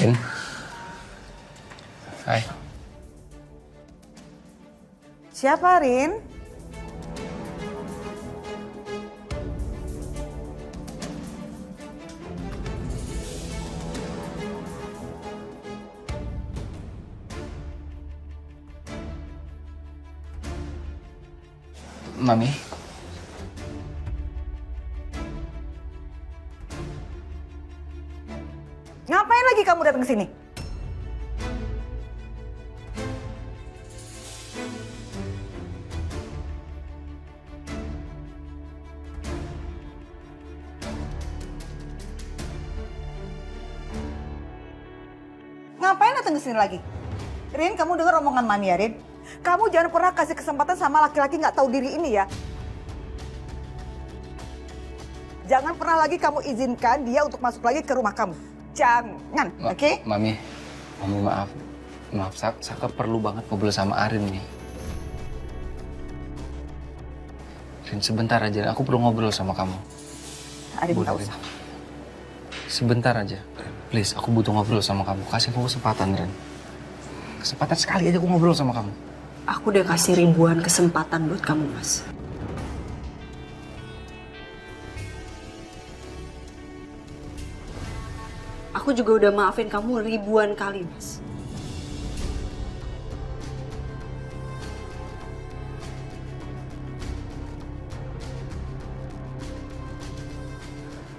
Rin. Hai. Siapa, Rin? Mami. Ngapain lagi kamu datang ke sini? Ngapain datang ke sini lagi? Rin, kamu dengar omongan Mami ya, Rin? Kamu jangan pernah kasih kesempatan sama laki-laki nggak tahu diri ini ya. Jangan pernah lagi kamu izinkan dia untuk masuk lagi ke rumah kamu. Jangan, oke? Mami maaf. Maaf, Saka perlu banget ngobrol sama Arin nih. Rin, sebentar aja. Aku perlu ngobrol sama kamu. Arin, Boleh, nggak Rin? usah. Sebentar aja. Please, aku butuh ngobrol sama kamu. Kasih aku kesempatan, Rin. Kesempatan sekali aja aku ngobrol sama kamu. Aku udah kasih ribuan kesempatan buat kamu, Mas. Aku juga udah maafin kamu ribuan kali, Mas.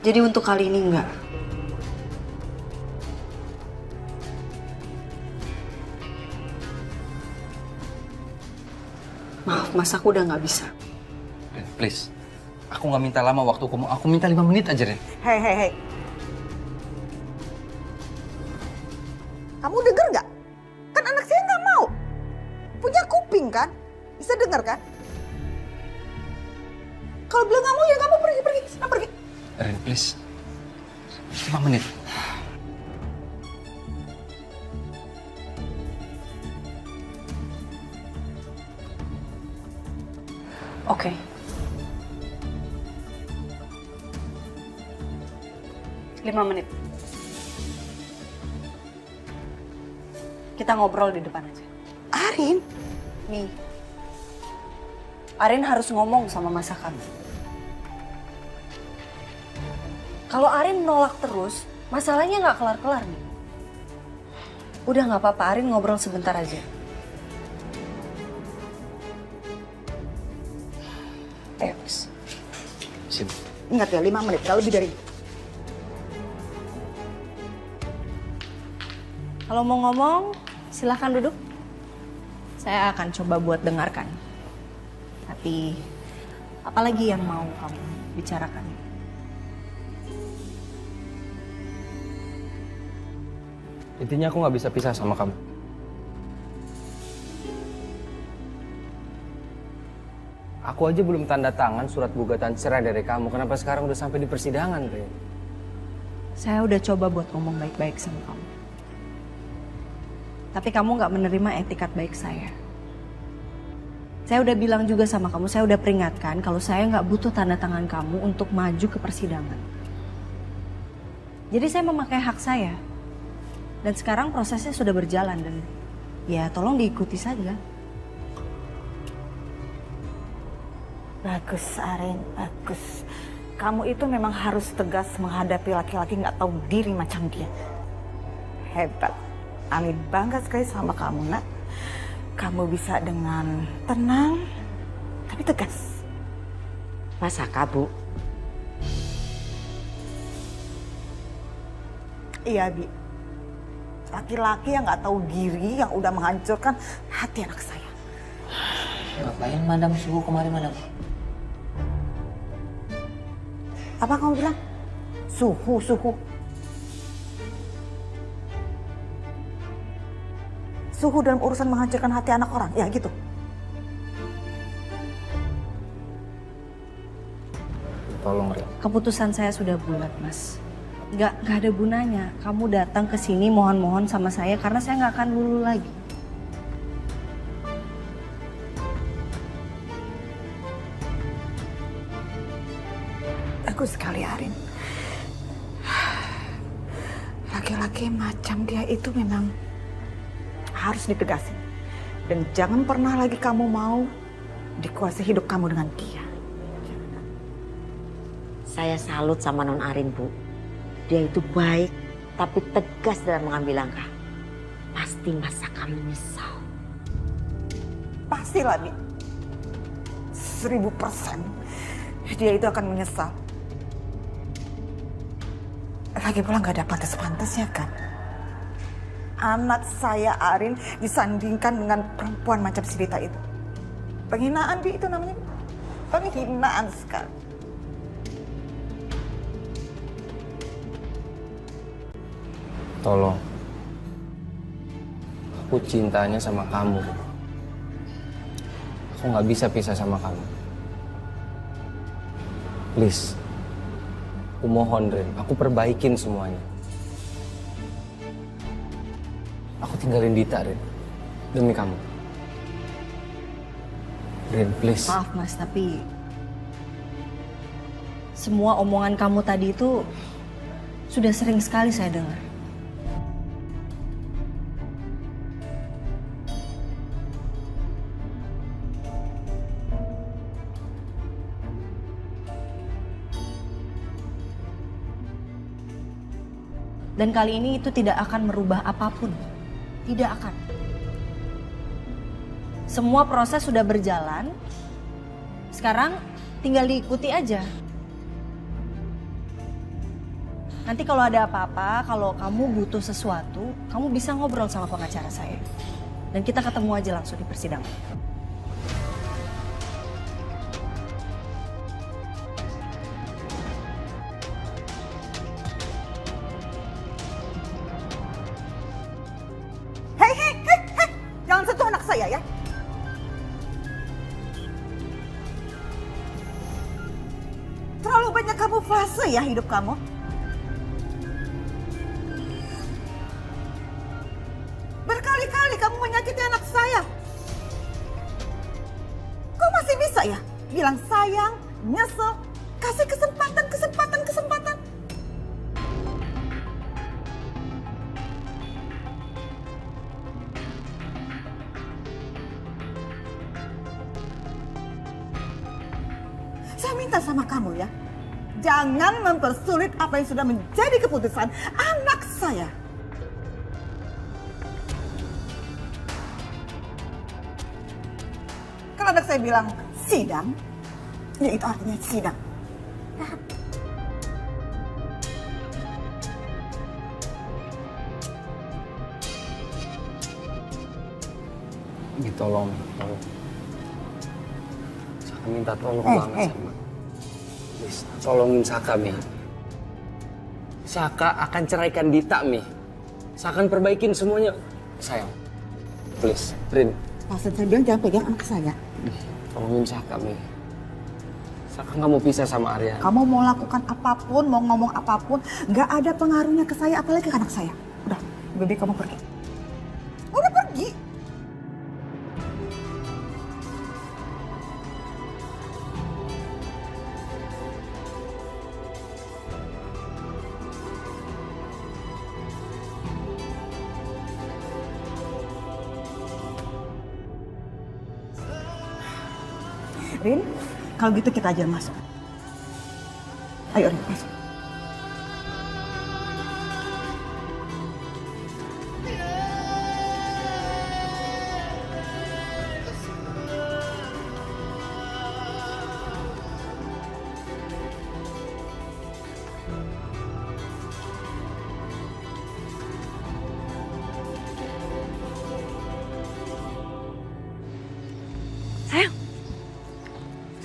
Jadi untuk kali ini enggak. Maaf, Mas, aku udah nggak bisa. Rin, please. Aku nggak minta lama waktu kamu. Aku minta 5 menit aja, Rin. Hei. Kamu denger nggak? Kan anak saya nggak mau. Punya kuping kan? Bisa denger kan? Kalau bilang nggak mau ya kamu pergi. Sana pergi. Rin, please. 5 menit. Oke. Lima menit. Kita ngobrol di depan aja. Arin, Nih. Arin harus ngomong sama masakan. Kalau Arin nolak terus, masalahnya nggak kelar-kelar nih. Udah nggak apa-apa, Arin ngobrol sebentar aja. Ayo, please. Sini. ingat ya 5 menit, nggak lebih dari itu. Kalau mau ngomong, silahkan duduk. Saya akan coba buat dengarkan. Tapi, apalagi yang mau kamu bicarakan? Intinya aku nggak bisa pisah sama kamu. Aku aja belum tanda tangan surat gugatan cerai dari kamu. Kenapa sekarang udah sampai di persidangan, Rin? Saya udah coba buat ngomong baik-baik sama kamu. Tapi kamu nggak menerima etikat baik saya. Saya udah bilang juga sama kamu, saya udah peringatkan kalau saya nggak butuh tanda tangan kamu untuk maju ke persidangan. Jadi saya memakai hak saya. Dan sekarang prosesnya sudah berjalan dan ya tolong diikuti saja. Bagus, Arin, bagus. Kamu itu memang harus tegas menghadapi laki-laki nggak tahu diri macam dia. Hebat. Ami bangga sekali sama kamu, nak. Kamu bisa dengan tenang, tapi tegas. Masaka, Bu? Iya, Bi. Laki-laki yang nggak tahu diri, yang udah menghancurkan hati anak saya. Ngapain Madam Suhu kemarin, Madam? Apa kamu bilang? Suhu. Suhu dalam urusan menghancurkan hati anak orang, ya gitu. Tolong, Rin. Keputusan saya sudah bulat, Mas. Nggak ada gunanya. Kamu datang ke sini mohon-mohon sama saya karena saya nggak akan lulu lagi. Bagus sekali, Arin. Laki-laki macam dia itu memang harus ditegasin. Dan jangan pernah lagi kamu mau dikuasai hidup kamu dengan dia. Saya salut sama Non Arin, Bu. Dia itu baik, tapi tegas dalam mengambil langkah. Pasti masa kamu menyesal. Pastilah, Bi. 1000% dia itu akan menyesal. Lagi pula nggak ada pantas-pantasnya kan? Anak saya Arin disandingkan dengan perempuan macam si Dita itu. Penghinaan, Bi, itu namanya. Penghinaan sekali. Tolong. Aku cintanya sama kamu. Aku nggak bisa pisah sama kamu. Please. Aku mohon, Rin. Aku perbaikin semuanya. Aku tinggalin Dita, Rin. Demi kamu. Rin, please. Maaf Mas, tapi semua omongan kamu tadi itu sudah sering sekali saya dengar. Dan kali ini itu tidak akan merubah apapun. Tidak akan. Semua proses sudah berjalan. Sekarang tinggal diikuti aja. Nanti kalau ada apa-apa, kalau kamu butuh sesuatu, kamu bisa ngobrol sama pengacara saya. Dan kita ketemu aja langsung di persidangan. Jangan sentuh anak saya ya. Terlalu banyak kamuflase ya hidup kamu. Berkali-kali kamu menyakiti anak saya. Kok masih bisa ya bilang sayang, nyesel, kasih kesempatan. Saya minta sama kamu ya, jangan mempersulit apa yang sudah menjadi keputusan anak saya. Kalau anak saya bilang sidang, ya itu artinya sidang. Tolong. Saka minta tolong banget sama. Please, tolongin Saka, Mi. Saka akan ceraikan Dita, Mi. Saka akan perbaikin semuanya. Sayang, please, Rin. Maksud saya bilang jangan pegang anak saya. Tolongin Saka, Mi. Saka nggak mau pisah sama Arya. Kamu mau lakukan apapun, mau ngomong apapun, nggak ada pengaruhnya ke saya, apalagi ke anak saya. Udah, lebih baik kamu pergi. Udah pergi. Rin, kalau gitu kita aja masuk. Ayo Rin, masuk.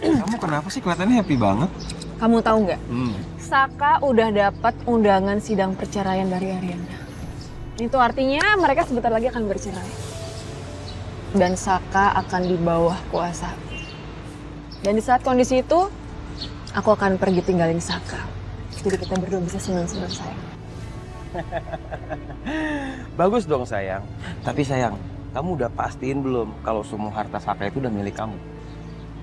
Kamu kenapa sih kelihatannya happy banget? Kamu tahu nggak? Saka udah dapat undangan sidang perceraian dari Ariana. Itu artinya mereka sebentar lagi akan bercerai. Dan Saka akan di bawah kuasa. Dan di saat kondisi itu, aku akan pergi tinggalin Saka. Jadi kita berdua bisa senang-senang, sayang. Bagus dong sayang. Tapi sayang, kamu udah pastiin belum kalau semua harta Saka itu udah milik kamu?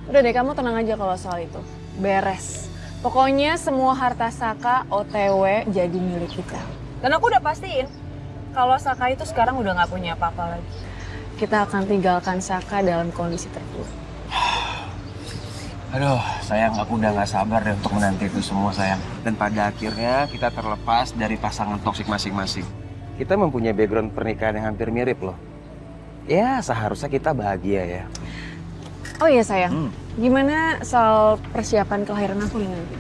Udah deh, kamu tenang aja kalau soal itu. Beres. Pokoknya semua harta Saka OTW jadi milik kita. Dan aku udah pastiin kalau Saka itu sekarang udah nggak punya apa-apa lagi. Kita akan tinggalkan Saka dalam kondisi terpuruk. Aduh, sayang, aku udah gak sabar deh untuk menanti itu semua, sayang. Dan pada akhirnya kita terlepas dari pasangan toksik masing-masing. Kita mempunyai background pernikahan yang hampir mirip loh. Ya, seharusnya kita bahagia ya. Oh iya sayang, gimana soal persiapan kelahiran aku nih nanti?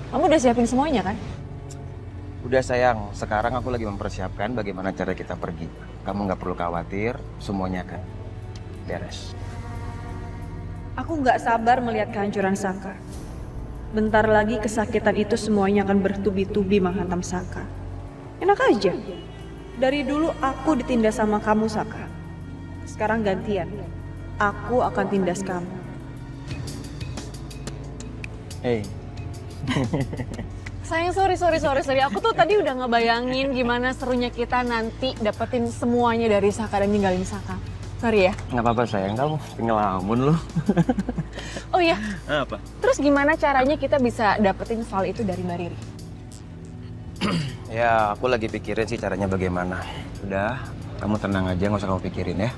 Kamu udah siapin semuanya kan? Udah sayang, sekarang aku lagi mempersiapkan bagaimana cara kita pergi. Kamu gak perlu khawatir, semuanya akan beres. Aku nggak sabar melihat kehancuran Saka. Bentar lagi kesakitan itu semuanya akan bertubi-tubi menghantam Saka. Enak aja. Dari dulu aku ditindas sama kamu, Saka. Sekarang gantian. Aku akan tindas kamu. Hey. Sayang, sorry. Aku tuh tadi udah ngebayangin gimana serunya kita nanti dapetin semuanya dari Saka dan ninggalin Saka. Sorry ya. Nggak apa-apa sayang, kamu ngelamun loh. Oh iya, Apa? terus gimana caranya kita bisa dapetin soal itu dari Mbak Riri? Ya, aku lagi pikirin sih caranya bagaimana. Udah, kamu tenang aja, nggak usah kamu pikirin ya.